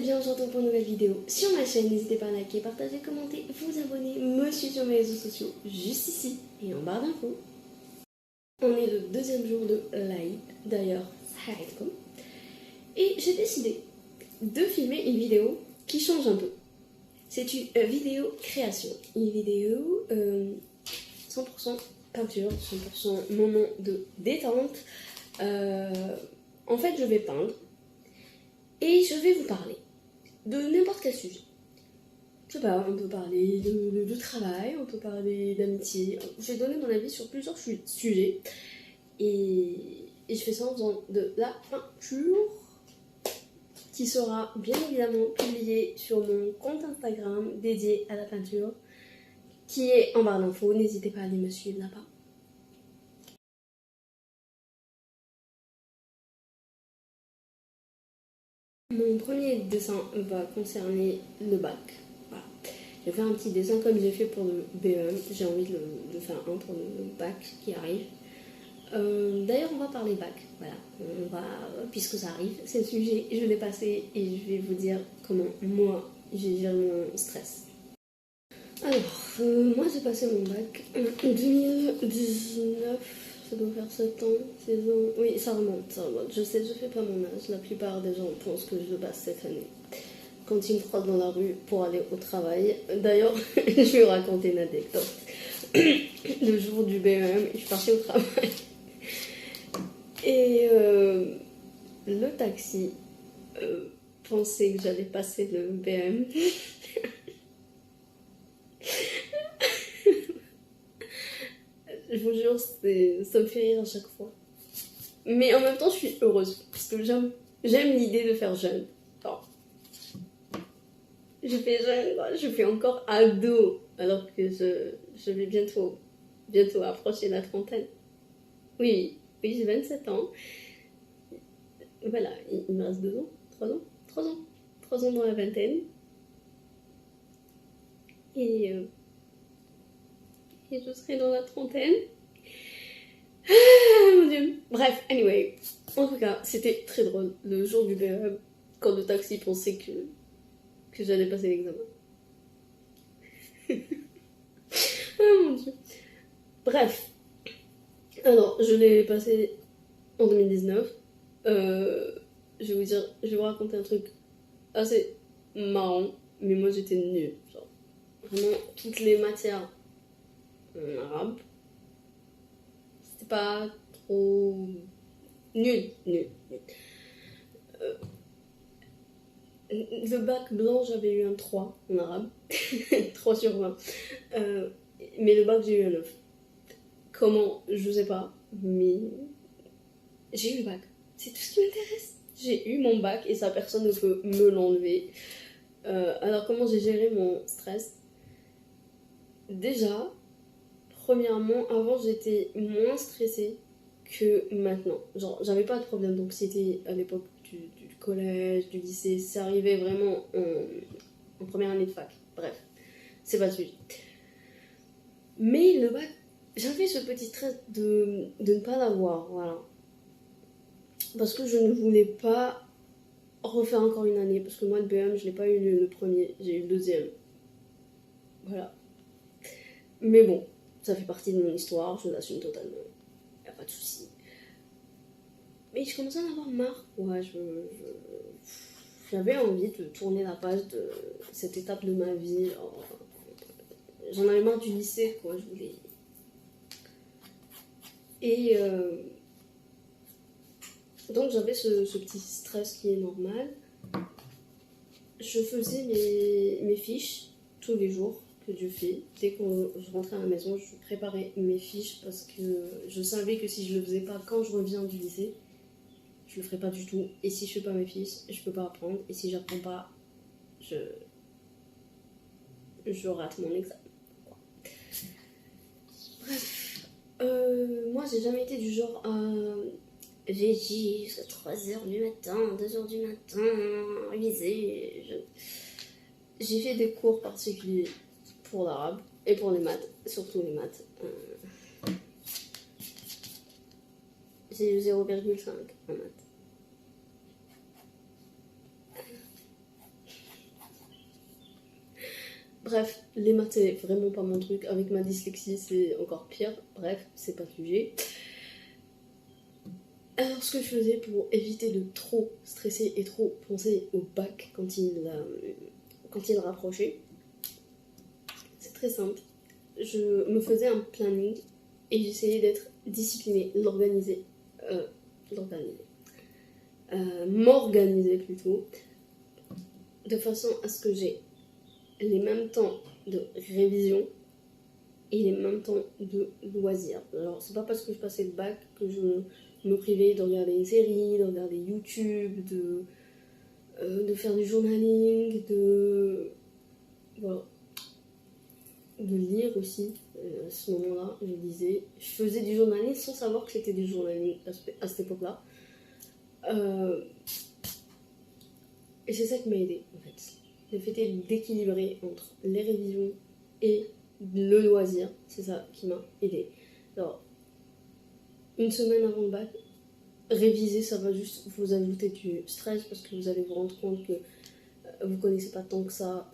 bien, on se retrouve pour une nouvelle vidéo sur ma chaîne. N'hésitez pas à liker, partager, commenter, vous abonner, me suivre sur mes réseaux sociaux, juste ici et en barre d'infos. On est le deuxième jour de live, d'ailleurs, ça arrête comme. Et j'ai décidé de filmer une vidéo qui change un peu. C'est une vidéo création, une vidéo 100% peinture, 100% moment de détente. En fait, je vais peindre et je vais vous parler de n'importe quel sujet. Je sais pas, on peut parler de travail, on peut parler d'amitié. Je vais donner mon avis sur plusieurs sujets et je fais ça en faisant de la peinture qui sera bien évidemment publiée sur mon compte Instagram dédié à la peinture qui est en barre d'infos. N'hésitez pas à aller me suivre là-bas. Mon premier dessin va concerner le bac. Voilà. Je vais faire un petit dessin comme j'ai fait pour le BEM. J'ai envie de faire un pour le bac qui arrive. D'ailleurs, on va parler bac. Voilà. Puisque ça arrive, c'est le sujet. Je l'ai passé et je vais vous dire comment moi j'ai géré mon stress. Alors, moi j'ai passé mon bac en 2019. Ça doit faire 7 ans, 16 ans. Oui, ça remonte. Je sais, je fais pas mon âge. La plupart des gens pensent que je le passe cette année. Quand ils me croisent dans la rue pour aller au travail. D'ailleurs, je vais vous raconter une anecdote. Le jour du BEM, je partais au travail. Et le taxi pensait que j'allais passer le BEM. Je vous jure, ça me fait rire à chaque fois. Mais en même temps, je suis heureuse. Parce que j'aime l'idée de faire jeune. Enfin, je fais jeune, je fais encore ado. Alors que je vais bientôt approcher la trentaine. Oui, j'ai 27 ans. Voilà, il me reste 2 ans, 3 ans dans la vingtaine. Et je serai dans la trentaine. Ah mon dieu. Bref, anyway. En tout cas, c'était très drôle. Le jour du BEM, quand le taxi pensait que j'allais passer l'examen. Ah mon dieu. Bref. Alors, je l'ai passé en 2019. Je vais vous raconter un truc assez marrant. Mais moi, j'étais nulle. Genre, vraiment, toutes les matières en arabe, c'était pas trop nul. Le bac blanc, j'avais eu un 3 en arabe. 3 sur 20. Mais le bac, j'ai eu un 9. Comment? Je sais pas. Mais j'ai eu le bac. C'est tout ce qui m'intéresse. J'ai eu mon bac et ça, personne ne peut me l'enlever. Alors, comment j'ai géré mon stress? Déjà, premièrement, avant, j'étais moins stressée que maintenant. Genre, j'avais pas de problème d'anxiété à l'époque du collège, du lycée. Ça arrivait vraiment en première année de fac. Bref, c'est pas le sujet. Mais le bac, j'avais ce petit stress de ne pas l'avoir, voilà. Parce que je ne voulais pas refaire encore une année. Parce que moi, le BM, je l'ai pas eu le premier, j'ai eu le deuxième. Voilà. Mais bon, ça fait partie de mon histoire, je l'assume totalement. Y a pas de souci. Mais je commençais à en avoir marre. Ouais, j'avais envie de tourner la page de cette étape de ma vie. J'en avais marre du lycée, quoi. Je voulais. Et donc j'avais ce petit stress qui est normal. Je faisais mes fiches tous les jours que Dieu fait. Dès que je rentrais à la maison, je préparais mes fiches parce que je savais que si je le faisais pas quand je reviens du lycée, je le ferai pas du tout. Et si je fais pas mes fiches, je peux pas apprendre. Et si j'apprends pas, je rate mon examen. Bref, moi j'ai jamais été du genre à réviser jusqu'à 3h du matin, 2h du matin, réviser. J'ai fait des cours particuliers pour l'arabe et pour les maths, surtout les maths. J'ai eu 0,5 en maths. Bref, les maths c'est vraiment pas mon truc. Avec ma dyslexie c'est encore pire. Bref, c'est pas le sujet. Alors ce que je faisais pour éviter de trop stresser et trop penser au bac quand il rapprochait, c'est très simple. Je me faisais un planning et j'essayais d'être disciplinée, m'organiser plutôt, de façon à ce que j'ai les mêmes temps de révision et les mêmes temps de loisirs. Alors c'est pas parce que je passais le bac que je me privais de regarder une série, de regarder YouTube, de faire du journaling, voilà, de lire aussi. À ce moment-là, je lisais. Je faisais du journaling sans savoir que c'était du journaling à cette époque-là. Et c'est ça qui m'a aidé en fait. Le fait d'équilibrer entre les révisions et le loisir, c'est ça qui m'a aidé. Alors, une semaine avant le bac, réviser, ça va juste vous ajouter du stress parce que vous allez vous rendre compte que vous connaissez pas tant que ça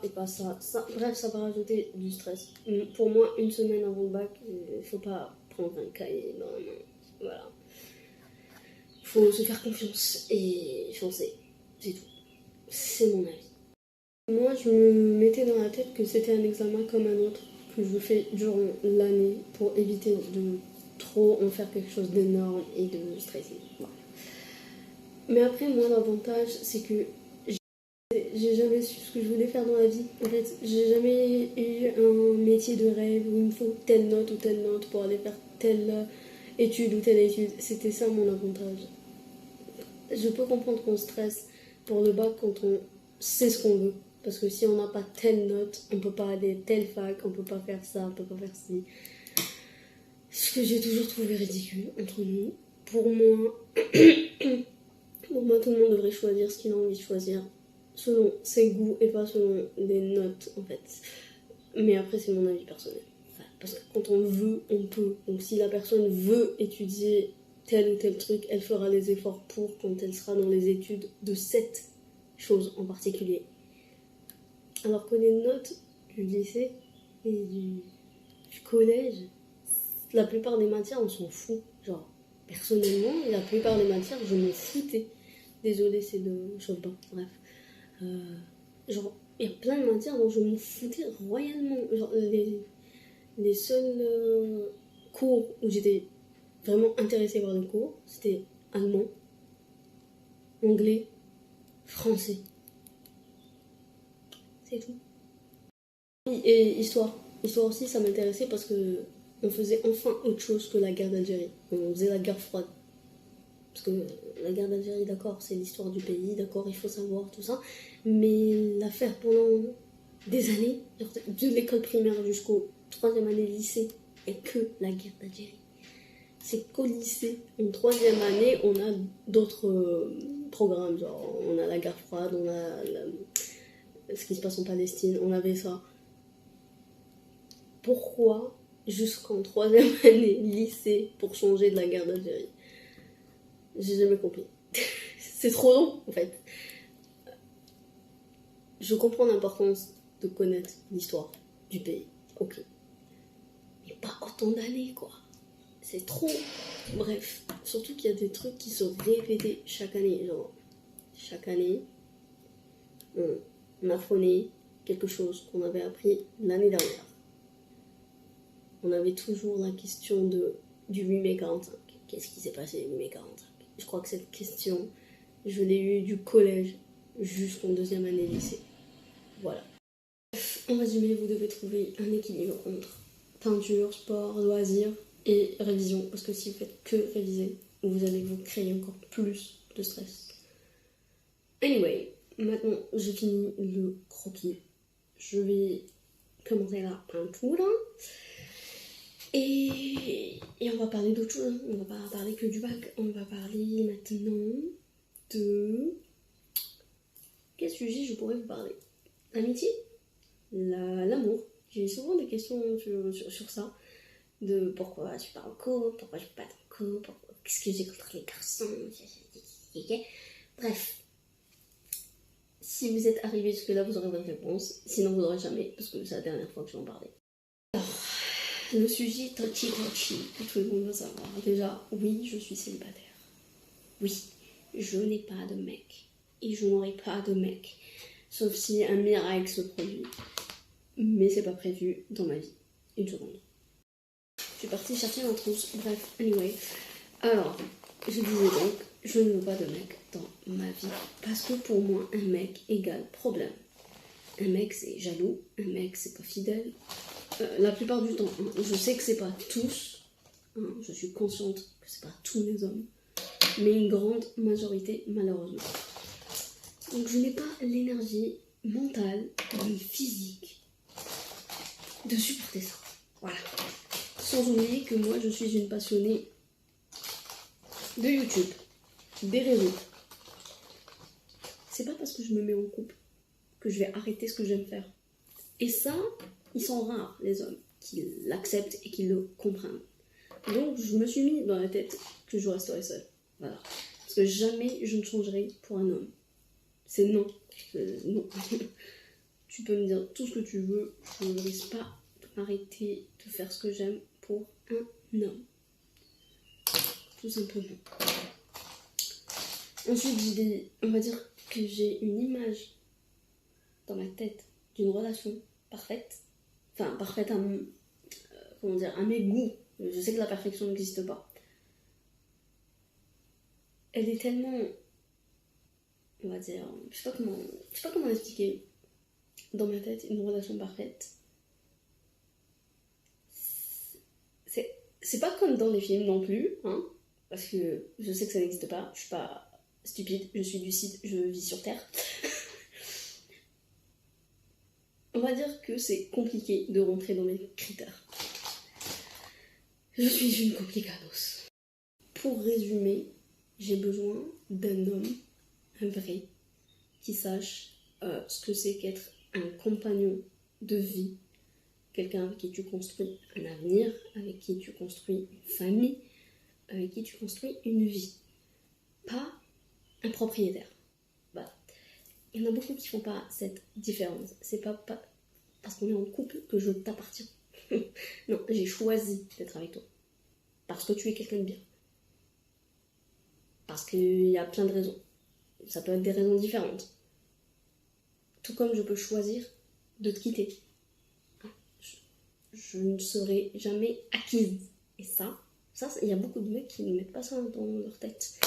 et pas ça. Bref, ça va rajouter du stress. Pour moi, une semaine avant le bac, il faut pas prendre un cahier dans la main. Voilà. Il faut se faire confiance et foncer. C'est tout. C'est mon avis. Moi, je me mettais dans la tête que c'était un examen comme un autre que je fais durant l'année pour éviter de trop en faire quelque chose d'énorme et de stresser. Voilà. Mais après, moi, l'avantage, c'est que j'ai jamais su ce que je voulais faire dans la vie. En fait, j'ai jamais eu un métier de rêve où il me faut telle note ou telle note pour aller faire telle étude ou telle étude. C'était ça mon avantage. Je peux comprendre qu'on stresse pour le bac quand on sait ce qu'on veut. Parce que si on n'a pas telle note, on peut pas aller telle fac, on peut pas faire ça, on peut pas faire ci. Ce que j'ai toujours trouvé ridicule entre nous. Pour moi, tout le monde devrait choisir ce qu'il a envie de choisir selon ses goûts et pas selon les notes en fait. Mais après c'est mon avis personnel. Parce que quand on veut, on peut. Donc si la personne veut étudier tel ou tel truc, elle fera les efforts pour quand elle sera dans les études de cette chose en particulier. Alors que les notes du lycée et du collège, la plupart des matières on s'en fout. Genre personnellement, la plupart des matières je m'en foutais. Désolée, c'est le chauffe-bain, bref. Genre, il y a plein de matières dont je me foutais royalement. Genre, les seuls cours où j'étais vraiment intéressée par le cours, c'était allemand, anglais, français. C'est tout. Et histoire. Histoire aussi, ça m'intéressait parce que on faisait enfin autre chose que la guerre d'Algérie. On faisait la guerre froide. Parce que la guerre d'Algérie, d'accord, c'est l'histoire du pays, d'accord, il faut savoir tout ça. Mais l'affaire pendant des années, de l'école primaire jusqu'au 3e année lycée, est que la guerre d'Algérie. C'est qu'au lycée, en 3e année, on a d'autres programmes. Genre, on a la guerre froide, on a ce qui se passe en Palestine, on avait ça. Pourquoi jusqu'en 3e année lycée pour changer de la guerre d'Algérie? J'ai jamais compris. C'est trop long, en fait. Je comprends l'importance de connaître l'histoire du pays. Ok. Mais pas autant d'années, quoi. C'est trop. Bref. Surtout qu'il y a des trucs qui sont répétés chaque année. Genre, chaque année, on apprenait quelque chose qu'on avait appris l'année dernière. On avait toujours la question du 8 mai 45. Qu'est-ce qui s'est passé le 8 mai 45? Je crois que cette question, je l'ai eue du collège jusqu'en 2e année lycée. Voilà. En résumé, vous devez trouver un équilibre entre peinture, sport, loisirs et révision. Parce que si vous faites que réviser, vous allez vous créer encore plus de stress. Anyway, maintenant j'ai fini le croquis. Je vais commencer la peinture. Et on va parler d'autre chose. On va pas parler que du bac. On va parler maintenant de... Quel sujet je pourrais vous parler? L'amitié? L'amour. J'ai souvent des questions sur ça. De pourquoi je suis pas en couple, pourquoi je suis pas en couple, qu'est-ce que j'ai contre les garçons. Bref. Si vous êtes arrivé jusque-là, vous aurez votre réponse. Sinon, vous n'aurez jamais, parce que c'est la dernière fois que je vais en parler. Alors, le sujet touchy que tout le monde veut savoir. Déjà, oui, je suis célibataire. Oui, je n'ai pas de mec. Et je n'aurai pas de mec. Sauf si un miracle se produit. Mais c'est pas prévu dans ma vie. Une seconde. Je suis partie chercher un trousse. Bref, anyway. Alors, je disais donc, je ne veux pas de mec dans ma vie. Parce que pour moi, un mec égale problème. Un mec, c'est jaloux. Un mec, c'est pas fidèle. La plupart du temps, hein, je sais que c'est pas tous. Hein, je suis consciente que c'est pas tous les hommes. Mais une grande majorité, malheureusement. Donc, je n'ai pas l'énergie mentale, ni physique, de supporter ça. Voilà. Sans oublier que moi, je suis une passionnée de YouTube, des réseaux. C'est pas parce que je me mets en couple que je vais arrêter ce que j'aime faire. Et ça, ils sont rares, les hommes, qui l'acceptent et qui le comprennent. Donc, je me suis mis dans la tête que je resterai seule. Voilà. Parce que jamais je ne changerai pour un homme. C'est non. Non. Tu peux me dire tout ce que tu veux, je ne risque pas d'arrêter de faire ce que j'aime pour un homme. Tout simplement. Ensuite, on va dire que j'ai une image dans ma tête d'une relation parfaite. Enfin, parfaite à mon, à mes goûts. Je sais que la perfection n'existe pas. Elle est tellement, on va dire, je sais pas comment expliquer. Dans ma tête, une relation parfaite, c'est pas comme dans les films non plus, hein, parce que je sais que ça n'existe pas. Je suis pas stupide, je suis lucide, je vis sur Terre. On va dire que c'est compliqué de rentrer dans mes critères. Je suis une complicados. Pour résumer, j'ai besoin d'un homme, un vrai, qui sache ce que c'est qu'être un compagnon de vie, quelqu'un avec qui tu construis un avenir, avec qui tu construis une famille, avec qui tu construis une vie. Pas un propriétaire. Voilà. Il y en a beaucoup qui font pas cette différence. C'est pas parce qu'on est en couple que je t'appartiens. Non, j'ai choisi d'être avec toi. Parce que tu es quelqu'un de bien. Parce qu'il y a plein de raisons. Ça peut être des raisons différentes. Tout comme je peux choisir de te quitter. Je ne serai jamais acquise. Et ça, il y a beaucoup de mecs qui ne mettent pas ça dans leur tête.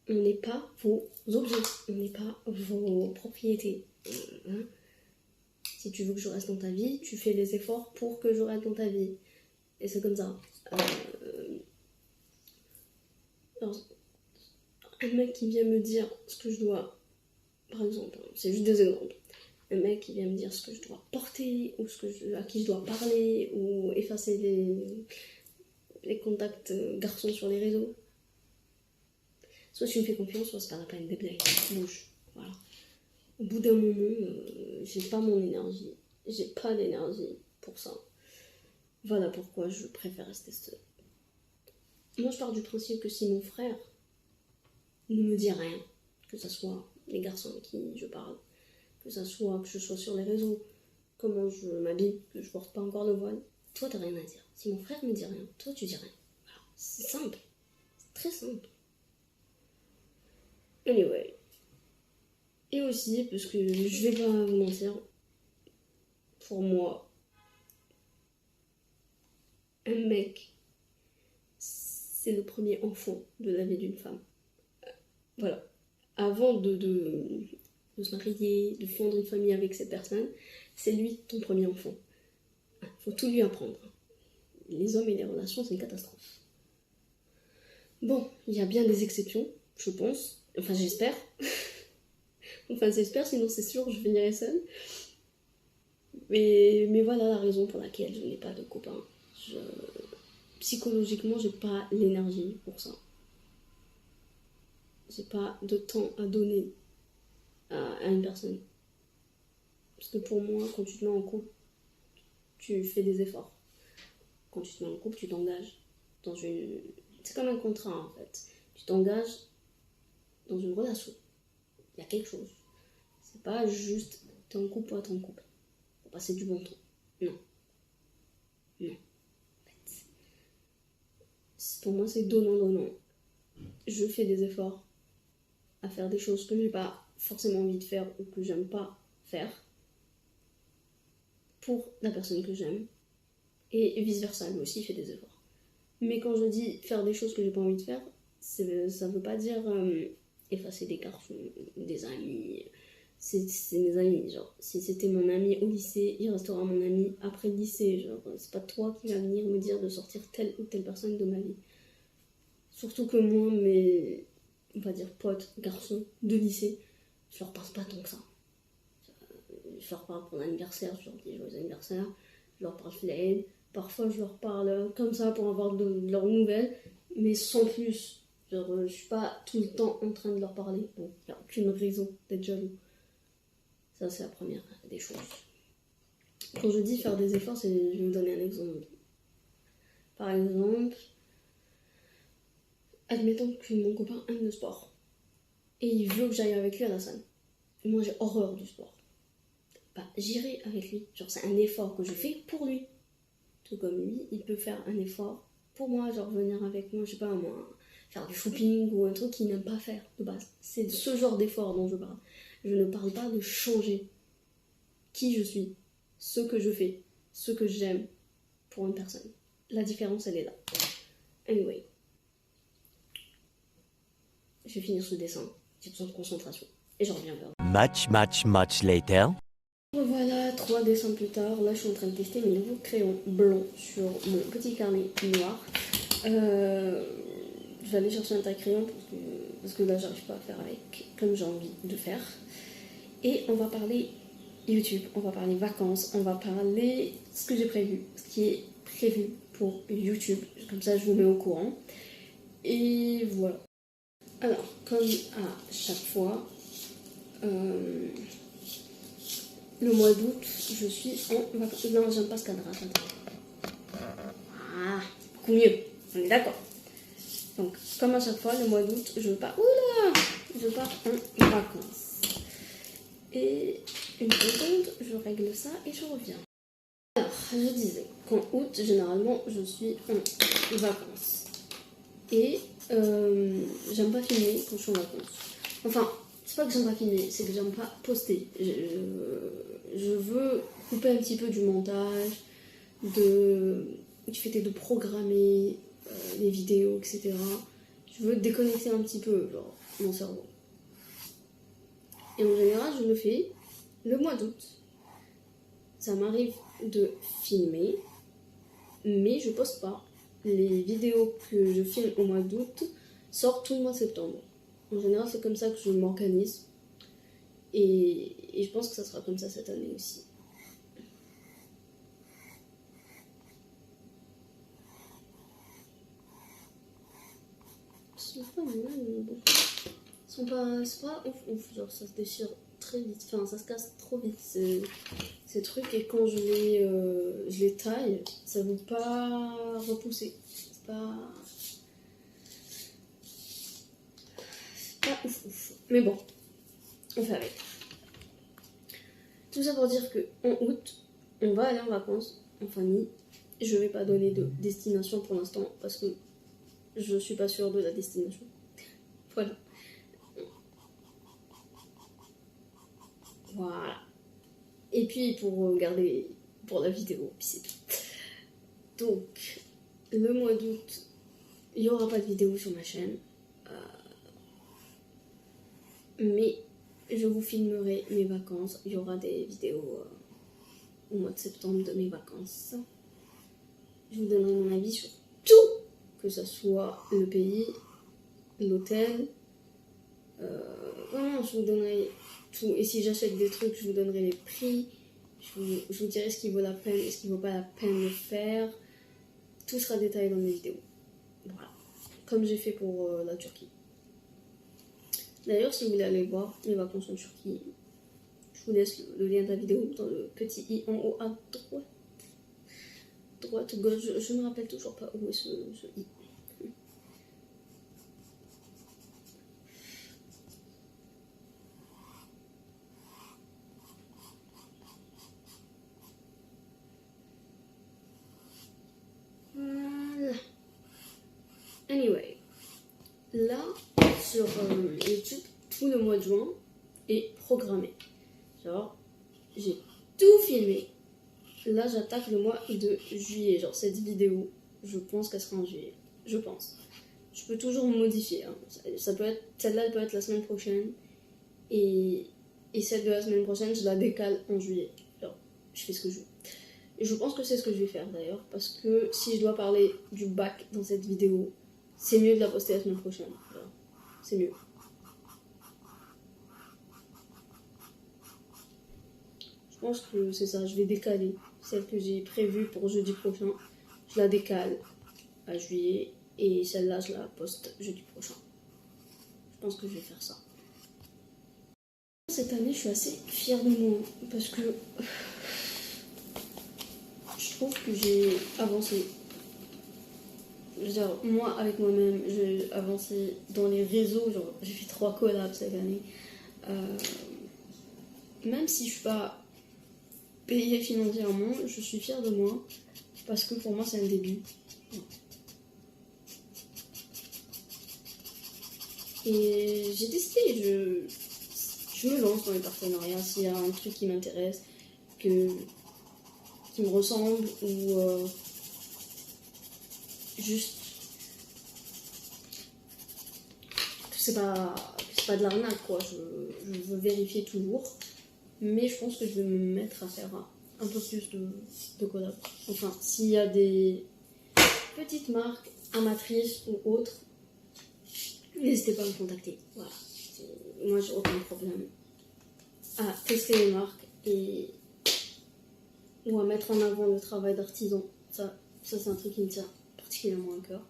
On n'est pas vos objets, on n'est pas vos propriétés. Hein? Si tu veux que je reste dans ta vie, tu fais les efforts pour que je reste dans ta vie. Et c'est comme ça. Alors, un mec qui vient me dire ce que je dois, par exemple, c'est juste des exemples. Un mec qui vient me dire ce que je dois porter, ou à qui je dois parler, ou effacer les contacts garçons sur les réseaux. Soit tu me fais confiance, soit c'est pas la peine, déblaye, bouge. Voilà. Au bout d'un moment, j'ai pas mon énergie. J'ai pas d'énergie pour ça. Voilà pourquoi je préfère rester seule. Moi, je pars du principe que si mon frère ne me dit rien, que ce soit les garçons à qui je parle, que je sois sur les réseaux, comment je m'habille, que je porte pas encore de voile, toi t'as rien à dire. Si mon frère me dit rien, toi tu dis rien. Voilà. C'est simple. C'est très simple. Anyway. Et aussi, parce que je vais pas vous mentir, pour moi, un mec, c'est le premier enfant de la vie d'une femme. Voilà. Avant de se marier, de fondre une famille avec cette personne, c'est lui ton premier enfant. Faut tout lui apprendre. Les hommes et les relations, c'est une catastrophe. Bon, il y a bien des exceptions, je pense. Enfin, j'espère. J'espère, sinon c'est sûr, je finirai seule. Mais voilà la raison pour laquelle je n'ai pas de copain. Psychologiquement, j'ai pas l'énergie pour ça. J'ai pas de temps à donner à une personne. Parce que pour moi, quand tu te mets en couple, tu fais des efforts. Quand tu te mets en couple, tu t'engages dans une... C'est comme un contrat en fait. Tu t'engages dans une relation. Il y a quelque chose. C'est pas juste t'es en couple ou t'es en couple. Faut passer du bon temps. Non. Non. En fait, pour moi, c'est donnant. Je fais des efforts à faire des choses que j'ai pas forcément envie de faire ou que j'aime pas faire pour la personne que j'aime. Et vice versa, lui aussi fait des efforts. Mais quand je dis faire des choses que j'ai pas envie de faire, ça veut pas dire effacer des garçons, des amis. C'est mes amis, genre. Si c'était mon ami au lycée, il restera mon ami après le lycée, genre. C'est pas toi qui vas venir me dire de sortir telle ou telle personne de ma vie. Surtout que moi, mes, on va dire, potes, garçons de lycée, je leur parle pas tant que ça. Je leur parle pour l'anniversaire, je leur dis joyeux anniversaire, je leur parle flemme. Parfois, je leur parle comme ça pour avoir de leurs nouvelles, mais sans plus. Genre, je suis pas tout le temps en train de leur parler. Donc, il n'y a aucune raison d'être jaloux. Ça, c'est la première des choses. Quand je dis faire des efforts, je vais vous donner un exemple. Par exemple, admettons que mon copain aime le sport. Et il veut que j'aille avec lui à la salle. Et moi, j'ai horreur du sport. Bah, j'irai avec lui. Genre, c'est un effort que je fais pour lui. Tout comme lui, il peut faire un effort pour moi, genre venir avec moi, je sais pas moi, faire du shopping ou un truc qu'il n'aime pas faire de base. C'est ce genre d'effort dont je parle. Je ne parle pas de changer qui je suis, ce que je fais, ce que j'aime pour une personne. La différence, elle est là. Anyway. Je vais finir ce dessin. J'ai besoin de concentration. Et je reviens vers vous. Much later. Voilà, 3 dessins plus tard. Là, je suis en train de tester mes nouveaux crayons blancs sur mon petit carnet noir. Je vais aller chercher un taille-crayon parce que là, j'arrive pas à faire avec comme j'ai envie de faire. Et on va parler YouTube, on va parler vacances, on va parler ce que j'ai prévu, ce qui est prévu pour YouTube. Comme ça, je vous mets au courant. Et voilà. Alors, comme à chaque fois, le mois d'août, je suis en vacances. Non, j'aime pas ce cadre. Ah, beaucoup mieux. On est d'accord. Donc, comme à chaque fois, le mois d'août, je pars. Oula, je pars en vacances. Et une seconde, je règle ça et je reviens. Alors, je disais qu'en août, généralement, je suis en vacances. Et j'aime pas filmer quand je suis en vacances. Enfin, c'est pas que j'aime pas filmer, c'est que j'aime pas poster. Je veux couper un petit peu du montage, du fait de programmer les vidéos, etc. Je veux déconnecter un petit peu, genre, mon cerveau. Et en général, je le fais le mois d'août. Ça m'arrive de filmer, mais je poste pas. Les vidéos que je filme au mois d'août sortent tout le mois de septembre. En général, c'est comme ça que je m'organise. Et je pense que ça sera comme ça cette année aussi. C'est pas mal, mais bon. C'est pas ouf, genre ça se déchire très vite, enfin ça se casse trop vite ces trucs, et quand je les taille, ça veut pas repousser. C'est pas ouf. Mais bon, on fait avec. Tout ça pour dire que en août, on va aller en vacances en famille. Je vais pas donner de destination pour l'instant parce que je suis pas sûre de la destination. Voilà. Voilà. Et puis pour garder pour la vidéo, puis c'est tout. Donc, le mois d'août, il n'y aura pas de vidéo sur ma chaîne. Mais je vous filmerai mes vacances. Il y aura des vidéos au mois de septembre de mes vacances. Je vous donnerai mon avis sur tout, que ce soit le pays, l'hôtel. Vraiment, je vous donnerai tout. Et si j'achète des trucs, je vous donnerai les prix. Je vous dirai ce qui vaut la peine et ce qui ne vaut pas la peine de faire. Tout sera détaillé dans mes vidéos. Voilà. Comme j'ai fait pour la Turquie. D'ailleurs, si vous voulez aller voir mes vacances en Turquie, je vous laisse le lien de la vidéo dans le petit i en haut à droite. Droite, gauche, je me rappelle toujours pas où est ce i. Anyway, là, sur YouTube, tout le mois de juin est programmé. Genre, j'ai tout filmé. Là, j'attaque le mois de juillet. Genre, cette vidéo, je pense qu'elle sera en juillet. Je pense. Je peux toujours modifier. Hein. Celle-là, elle peut être la semaine prochaine. Et celle de la semaine prochaine, je la décale en juillet. Genre, je fais ce que je veux. Et je pense que c'est ce que je vais faire d'ailleurs. Parce que si je dois parler du bac dans cette vidéo, c'est mieux de la poster la semaine prochaine. Genre, c'est mieux. Je pense que c'est ça, je vais décaler celle que j'ai prévue pour jeudi prochain. Je la décale à juillet et celle-là, je la poste jeudi prochain. Je pense que je vais faire ça. Cette année, je suis assez fière de moi parce que je trouve que j'ai avancé. Je veux dire, moi, avec moi-même, j'ai avancé dans les réseaux. Genre, j'ai fait 3 collabs cette année. Même si je suis pas payée financièrement, je suis fière de moi parce que pour moi c'est un début. Et j'ai décidé, je me lance dans les partenariats s'il y a un truc qui m'intéresse, qui me ressemble ou juste que c'est pas de l'arnaque quoi. Je veux vérifier toujours. Mais je pense que je vais me mettre à faire un peu plus de collab. Enfin, s'il y a des petites marques amatrices ou autres, n'hésitez pas à me contacter. Voilà. Moi, j'ai aucun problème à tester les marques ou à mettre en avant le travail d'artisan. Ça c'est un truc qui me tient particulièrement à cœur.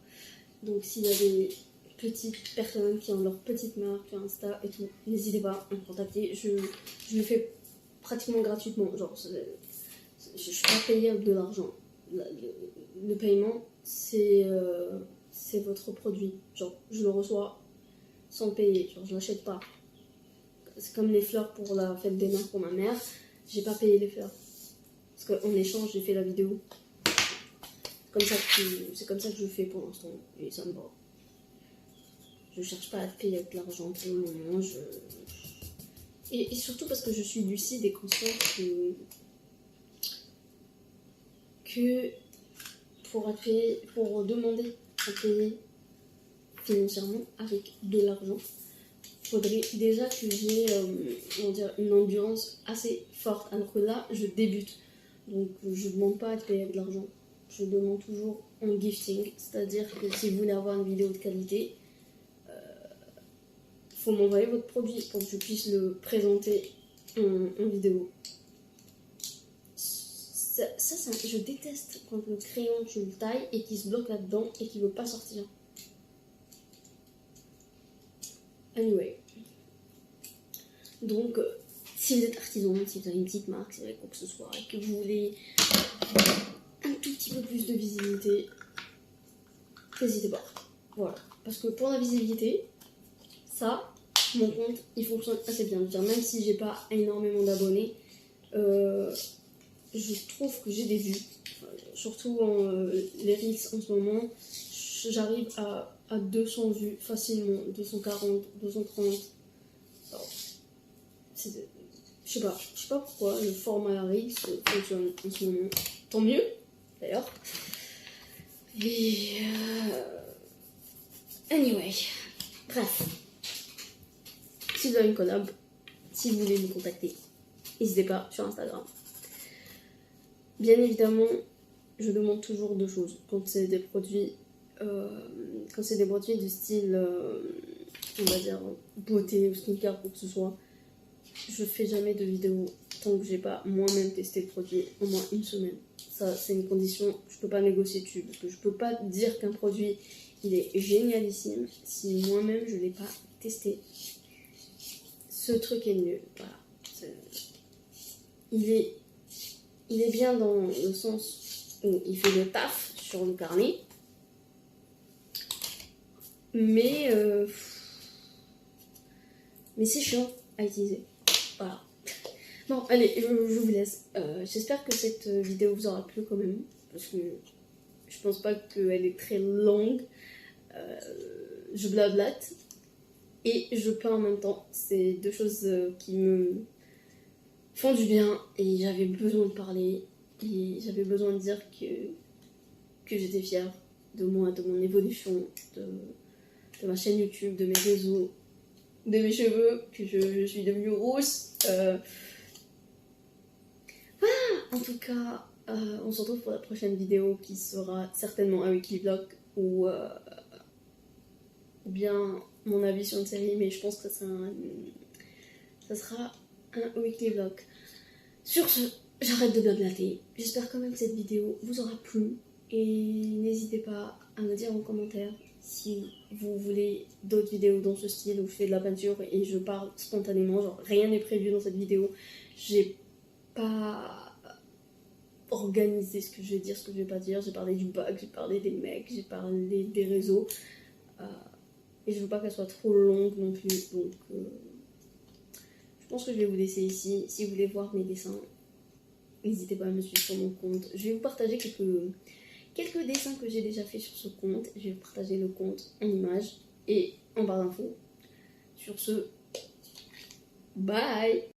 Donc, s'il y a des petites personnes qui ont leur petite marque, Insta et tout, n'hésitez pas à me contacter. Je le fais pratiquement gratuitement. Genre, je ne suis pas payée avec de l'argent. Le paiement, c'est votre produit. Genre, je le reçois sans payer. Genre, je l'achète pas. C'est comme les fleurs pour la fête des mères pour ma mère. J'ai pas payé les fleurs. Parce qu'en échange, j'ai fait la vidéo. C'est comme ça que je fais pour l'instant. Et ça me va. Je cherche pas à te payer avec de l'argent pour le moment. Et surtout parce que je suis lucide et consciente que pour demander à payer financièrement avec de l'argent, il faudrait déjà que j'ai une endurance assez forte. Alors que là, je débute. Donc je ne demande pas à te payer avec de l'argent. Je demande toujours en gifting. C'est-à-dire que si vous voulez avoir une vidéo de qualité, faut m'envoyer votre produit pour que je puisse le présenter en vidéo. Je déteste quand le crayon tu le tailles et qu'il se bloque là-dedans et qu'il veut pas sortir. Anyway. Donc, si vous êtes artisan, si vous avez une petite marque, si vous avez quoi que ce soit, et que vous voulez un tout petit peu plus de visibilité, n'hésitez pas. Voilà. Parce que pour la visibilité, ça, mon compte, il fonctionne assez bien. Même si j'ai pas énormément d'abonnés, je trouve que j'ai des vues. Surtout les Reels en ce moment, j'arrive à 200 vues facilement, 240, 230. Alors, je sais pas pourquoi le format Reels fonctionne en ce moment. Tant mieux, d'ailleurs. Et anyway, bref. Si vous avez une collab, si vous voulez nous contacter, n'hésitez pas sur Instagram. Bien évidemment, je demande toujours 2 choses quand c'est des produits du style, on va dire, beauté ou skincare, quoi que ce soit. Je fais jamais de vidéo tant que j'ai pas moi-même testé le produit au moins 1 semaine. Ça, c'est une condition, je peux pas négocier dessus parce que je peux pas dire qu'un produit il est génialissime si moi-même je l'ai pas testé. Ce truc est nul, voilà. Il est bien dans le sens où il fait le taf sur le carnet, mais c'est chiant à utiliser. Voilà. Bon, allez, je vous laisse. J'espère que cette vidéo vous aura plu quand même, parce que je pense pas qu'elle est très longue. je blablate et je peins en même temps. C'est deux choses qui me font du bien et j'avais besoin de parler et j'avais besoin de dire que j'étais fière de moi, de mon évolution, de ma chaîne YouTube, de mes réseaux, de mes cheveux, que je suis devenue rousse. Voilà, en tout cas, on se retrouve pour la prochaine vidéo qui sera certainement un weekly vlog ou bien mon avis sur une série, mais je pense que ça sera un weekly vlog. Sur ce, j'arrête de blablater. J'espère quand même que cette vidéo vous aura plu et n'hésitez pas à me dire en commentaire si vous voulez d'autres vidéos dans ce style où je fais de la peinture et je parle spontanément, genre rien n'est prévu dans cette vidéo. J'ai pas organisé ce que je vais dire, ce que je vais pas dire. J'ai parlé du bac, j'ai parlé des mecs, j'ai parlé des réseaux. Et je veux pas qu'elle soit trop longue non plus, donc je pense que je vais vous laisser ici. Si vous voulez voir mes dessins, n'hésitez pas à me suivre sur mon compte. Je vais vous partager quelques dessins que j'ai déjà fait sur ce compte. Je vais vous partager le compte en images et en barre d'infos. Sur ce, bye!